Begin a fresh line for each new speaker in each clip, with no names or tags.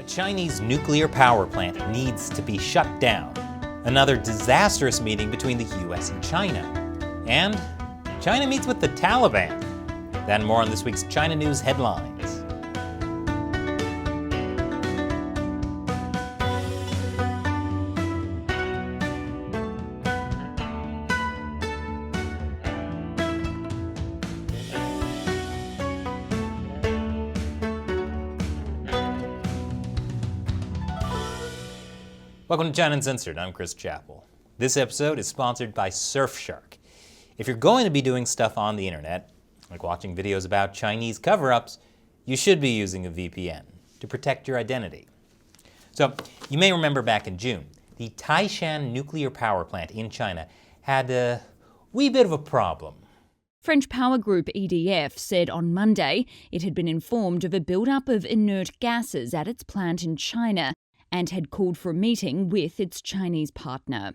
Chinese nuclear power plant needs to be shut down. Another disastrous meeting between the US and China. And China meets with the Taliban. That and more on this week's China News headlines. Welcome to China Uncensored. I'm Chris Chappell. This episode is sponsored by Surfshark. If you're going to be doing stuff on the internet, like watching videos about Chinese cover-ups, you should be using a VPN to protect your identity. So, you may remember back in June, the Taishan nuclear power plant in China had a wee bit of a problem.
French power group EDF said on Monday it had been informed of a build-up of inert gases at its plant in China and had called for a meeting with its Chinese partner.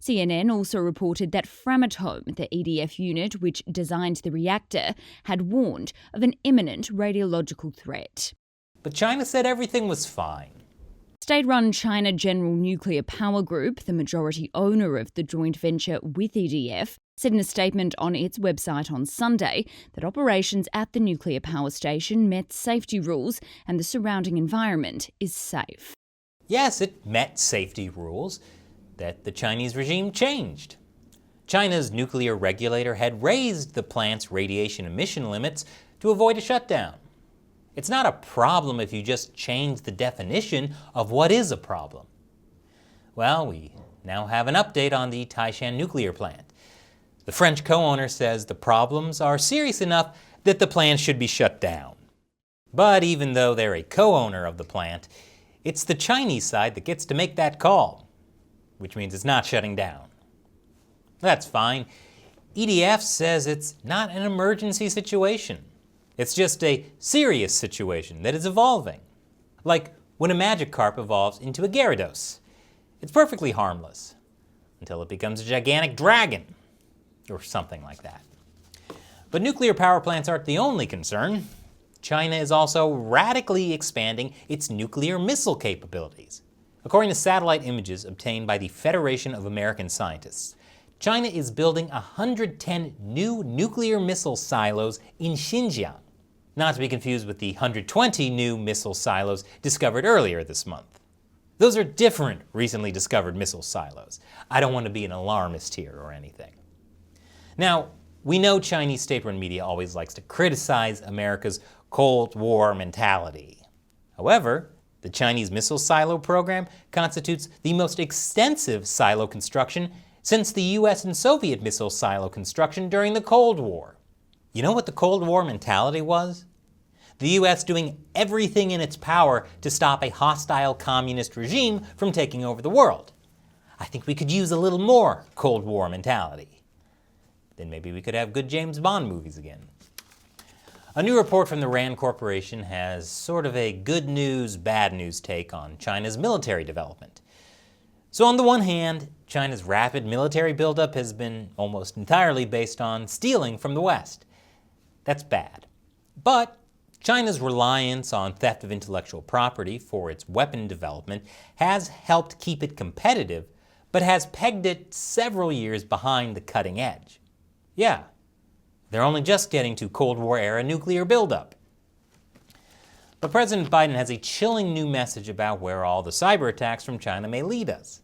CNN also reported that Framatome, the EDF unit which designed the reactor, had warned of an imminent radiological threat.
But China said everything was fine.
State-run China General Nuclear Power Group, the majority owner of the joint venture with EDF, said in a statement on its website on Sunday that operations at the nuclear power station met safety rules and the surrounding environment is safe.
Yes, it met safety rules that the Chinese regime changed. China's nuclear regulator had raised the plant's radiation emission limits to avoid a shutdown. It's not a problem if you just change the definition of what is a problem. Well, we now have an update on the Taishan nuclear plant. The French co-owner says the problems are serious enough that the plant should be shut down. But even though they're a co-owner of the plant, it's the Chinese side that gets to make that call, which means it's not shutting down. That's fine. EDF says it's not an emergency situation. It's just a serious situation that is evolving. Like when a magic carp evolves into a Gyarados. It's perfectly harmless until it becomes a gigantic dragon or something like that. But nuclear power plants aren't the only concern. China is also radically expanding its nuclear missile capabilities. According to satellite images obtained by the Federation of American Scientists, China is building 110 new nuclear missile silos in Xinjiang, not to be confused with the 120 new missile silos discovered earlier this month. Those are different recently discovered missile silos. I don't want to be an alarmist here or anything. Now, we know Chinese state-run media always likes to criticize America's Cold War mentality. However, the Chinese missile silo program constitutes the most extensive silo construction since the US and Soviet missile silo construction during the Cold War. You know what the Cold War mentality was? The US doing everything in its power to stop a hostile communist regime from taking over the world. I think we could use a little more Cold War mentality. Then maybe we could have good James Bond movies again. A new report from the RAND Corporation has sort of a good news, bad news take on China's military development. So on the one hand, China's rapid military buildup has been almost entirely based on stealing from the West. That's bad. But China's reliance on theft of intellectual property for its weapon development has helped keep it competitive, but has pegged it several years behind the cutting edge. Yeah. They're only just getting to Cold War-era nuclear buildup. But President Biden has a chilling new message about where all the cyber attacks from China may lead us.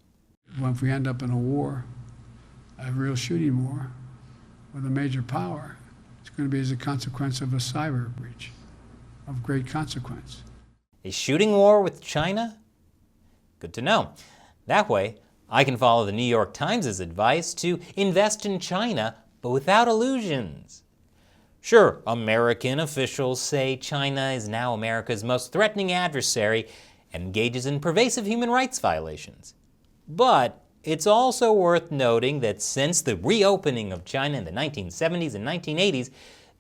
Well, if we end up in a war, a real shooting war, with a major power, it's going to be as a consequence of a cyber breach of great consequence.
A shooting war with China? Good to know. That way, I can follow the New York Times' advice to invest in China but without illusions. Sure, American officials say China is now America's most threatening adversary and engages in pervasive human rights violations. But it's also worth noting that since the reopening of China in the 1970s and 1980s,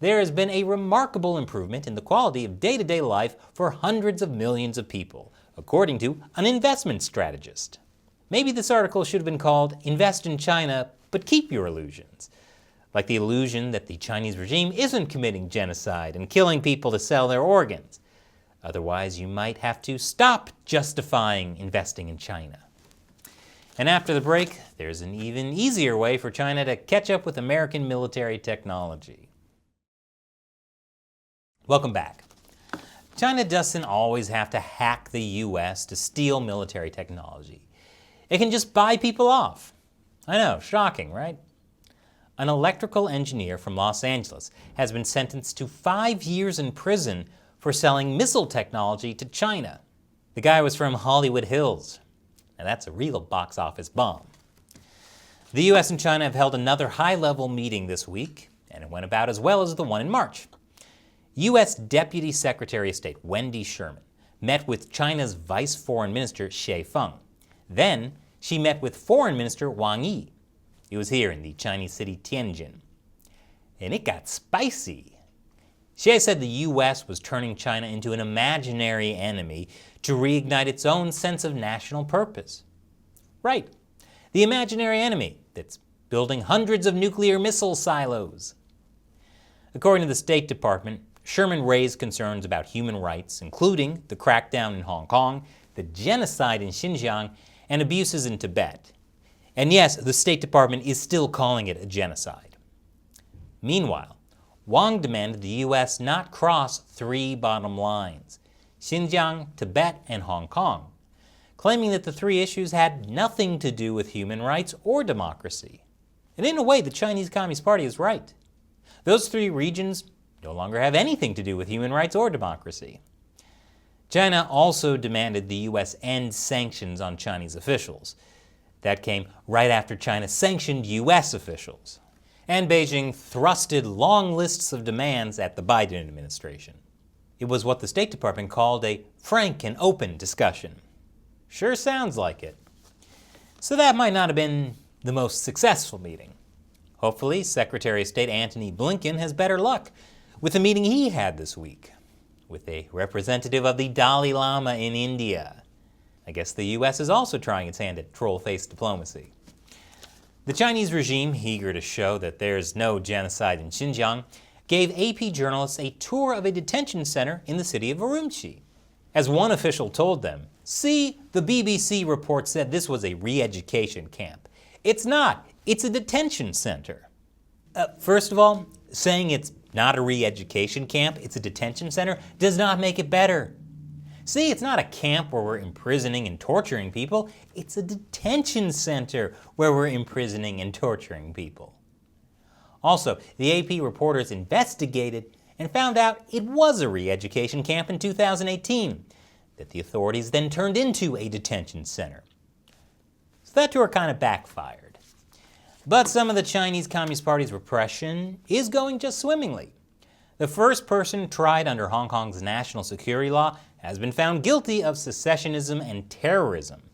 there has been a remarkable improvement in the quality of day-to-day life for hundreds of millions of people, according to an investment strategist. Maybe this article should have been called "Invest in China, but Keep Your Illusions." Like the illusion that the Chinese regime isn't committing genocide and killing people to sell their organs. Otherwise, you might have to stop justifying investing in China. And after the break, there's an even easier way for China to catch up with American military technology. Welcome back. China doesn't always have to hack the US to steal military technology. It can just buy people off. I know, shocking, right? An electrical engineer from Los Angeles has been sentenced to 5 years in prison for selling missile technology to China. The guy was from Hollywood Hills. Now that's a real box office bomb. The US and China have held another high-level meeting this week, and it went about as well as the one in March. U.S. Deputy Secretary of State Wendy Sherman met with China's Vice Foreign Minister Xie Feng. Then, she met with Foreign Minister Wang Yi. It was here in the Chinese city Tianjin. And it got spicy. Xie said the U.S. was turning China into an imaginary enemy to reignite its own sense of national purpose. Right, the imaginary enemy that's building hundreds of nuclear missile silos. According to the State Department, Sherman raised concerns about human rights, including the crackdown in Hong Kong, the genocide in Xinjiang, and abuses in Tibet. And yes, the State Department is still calling it a genocide. Meanwhile, Wang demanded the U.S. not cross 3 bottom lines: Xinjiang, Tibet, and Hong Kong, claiming that the 3 issues had nothing to do with human rights or democracy. And in a way, the Chinese Communist Party is right. Those 3 regions no longer have anything to do with human rights or democracy. China also demanded the U.S. end sanctions on Chinese officials. That came right after China sanctioned U.S. officials. And Beijing thrusted long lists of demands at the Biden administration. It was what the State Department called a frank and open discussion. Sure sounds like it. So that might not have been the most successful meeting. Hopefully, Secretary of State Antony Blinken has better luck with the meeting he had this week with a representative of the Dalai Lama in India. I guess the U.S. is also trying its hand at troll-faced diplomacy. The Chinese regime, eager to show that there's no genocide in Xinjiang, gave AP journalists a tour of a detention center in the city of Urumqi. As one official told them, "See, the BBC report said this was a re-education camp. It's not. It's a detention center." First of all, saying it's not a re-education camp, it's a detention center, does not make it better. See, it's not a camp where we're imprisoning and torturing people. It's a detention center where we're imprisoning and torturing people. Also, the AP reporters investigated and found out it was a re-education camp in 2018 that the authorities then turned into a detention center. So that tour kind of backfired. But some of the Chinese Communist Party's repression is going just swimmingly. The first person tried under Hong Kong's national security law has been found guilty of secessionism and terrorism.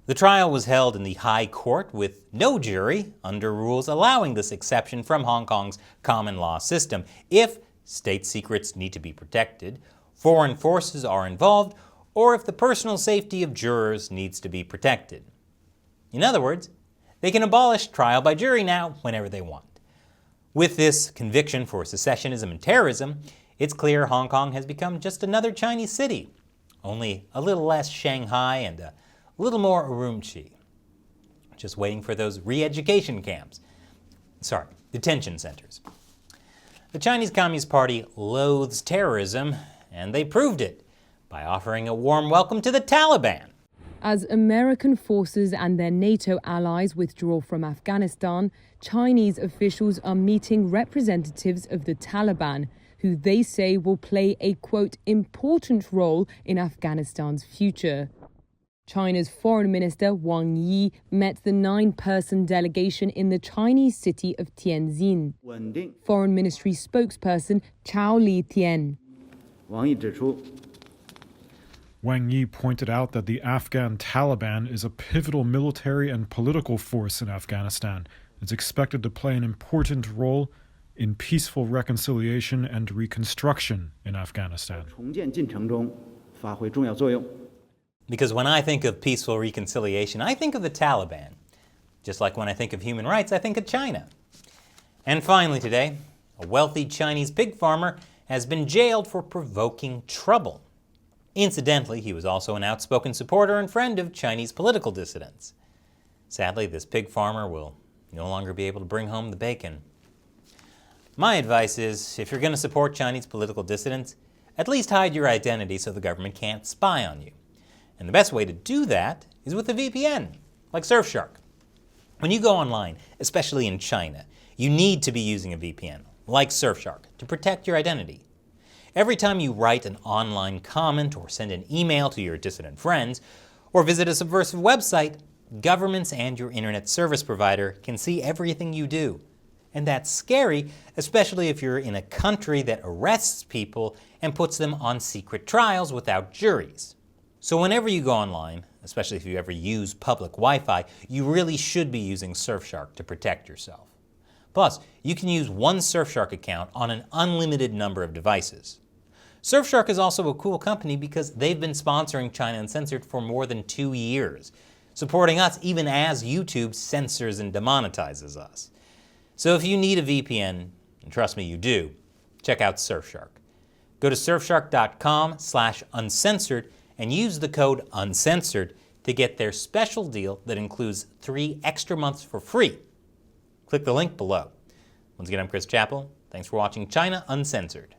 The trial was held in the High Court with no jury, under rules allowing this exception from Hong Kong's common law system if state secrets need to be protected, foreign forces are involved, or if the personal safety of jurors needs to be protected. In other words, they can abolish trial by jury now whenever they want. With this conviction for secessionism and terrorism, it's clear Hong Kong has become just another Chinese city, only a little less Shanghai and a little more Urumqi. Just waiting for those re-education camps. Detention centers. The Chinese Communist Party loathes terrorism, and they proved it by offering a warm welcome to the Taliban.
As American forces and their NATO allies withdraw from Afghanistan, Chinese officials are meeting representatives of the Taliban, who they say will play a, quote, important role in Afghanistan's future. China's Foreign Minister Wang Yi met the 9-person delegation in the Chinese city of Tianjin. Foreign Ministry spokesperson Chao Li-tian.
Wang Yi pointed out that the Afghan Taliban is a pivotal military and political force in Afghanistan. It's expected to play an important role in peaceful reconciliation and reconstruction in Afghanistan.
Because when I think of peaceful reconciliation, I think of the Taliban. Just like when I think of human rights, I think of China. And finally today, a wealthy Chinese pig farmer has been jailed for provoking trouble. Incidentally, he was also an outspoken supporter and friend of Chinese political dissidents. Sadly, this pig farmer will no longer be able to bring home the bacon. My advice is, if you're going to support Chinese political dissidents, at least hide your identity so the government can't spy on you. And the best way to do that is with a VPN, like Surfshark. When you go online, especially in China, you need to be using a VPN, like Surfshark, to protect your identity. Every time you write an online comment or send an email to your dissident friends, or visit a subversive website, governments and your internet service provider can see everything you do. And that's scary, especially if you're in a country that arrests people and puts them on secret trials without juries. So whenever you go online, especially if you ever use public Wi-Fi, you really should be using Surfshark to protect yourself. Plus, you can use one Surfshark account on an unlimited number of devices. Surfshark is also a cool company because they've been sponsoring China Uncensored for more than 2 years, supporting us even as YouTube censors and demonetizes us. So if you need a VPN, and trust me you do, check out Surfshark. Go to surfshark.com/uncensored and use the code UNCENSORED to get their special deal that includes 3 extra months for free. Click the link below. Once again, I'm Chris Chappell. Thanks for watching China Uncensored.